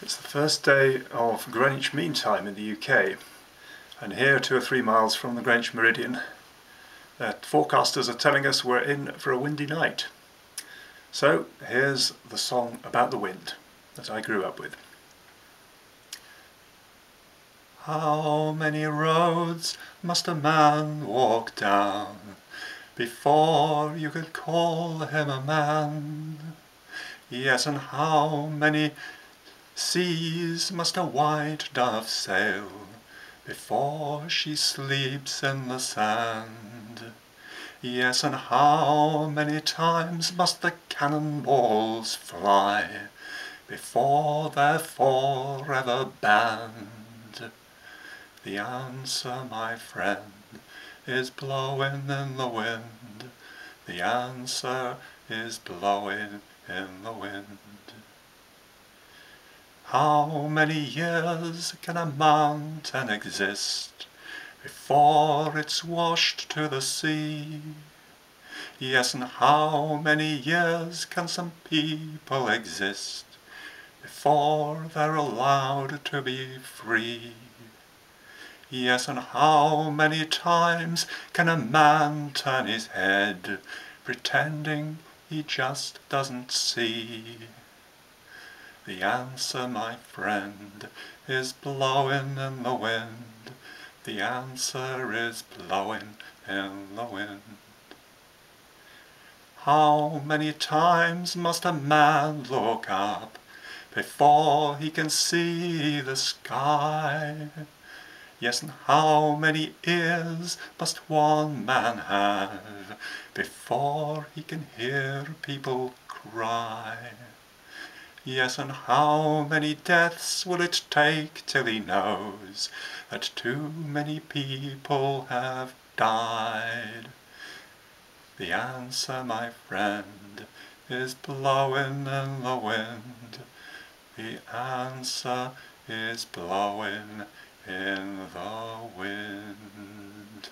It's the first day of Greenwich Mean Time in the UK, and here 2 or 3 miles from the Greenwich Meridian, forecasters are telling us we're in for a windy night. So here's the song about the wind that I grew up with. How many roads must a man walk down before you could call him a man? Yes, and how many seas must a white dove sail before she sleeps in the sand? Yes, and how many times must the cannonballs fly before they're forever banned? The answer, my friend, is blowing in the wind. The answer is blowing in the wind. How many years can a mountain exist before it's washed to the sea? Yes, and how many years can some people exist before they're allowed to be free? Yes, and how many times can a man turn his head, pretending he just doesn't see? The answer, my friend, is blowing in the wind. The answer is blowing in the wind. How many times must a man look up before he can see the sky? Yes, and how many ears must one man have before he can hear people cry? Yes, and how many deaths will it take till he knows that too many people have died? The answer, my friend, is blowing in the wind. The answer is blowing in the wind.